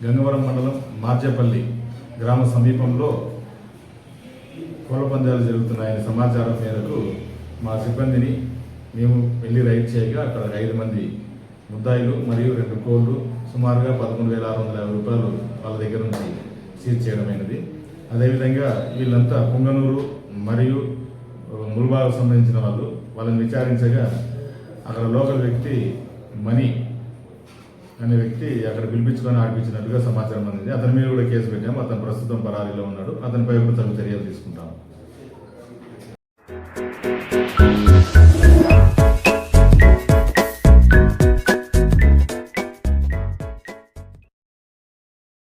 గంగవరం మండలం మార్చేపల్లి గ్రామ సమీపంలో కోళ్ల పందాలు జరుగుతున్నాయనే సమాచారం మేరకు మా సిబ్బందిని మేము వెళ్ళి రైడ్ చేయగా అక్కడ 5 మంది ముద్దాయిలు మరియు 2 కోళ్లు సుమారుగా 11,650 రూపాయలు వాళ్ళ దగ్గర నుంచి సీజ్ చేయడమైనది. అదేవిధంగా వీళ్ళంతా పొంగనూరు మరియు ముల్బాలకు సంబంధించిన వాళ్ళని విచారించగా అక్కడ లోకల్ వ్యక్తి మనీ అనే వ్యక్తి అక్కడ పిలిపించుకొని ఆడిపించినట్టుగా సమాచారం అందింది. అతని మీద కూడా కేసు పెట్టాము. అతను ప్రస్తుతం పరారీలో ఉన్నాడు. అతనిపై కూడా తగు చర్యలు తీసుకుంటాము.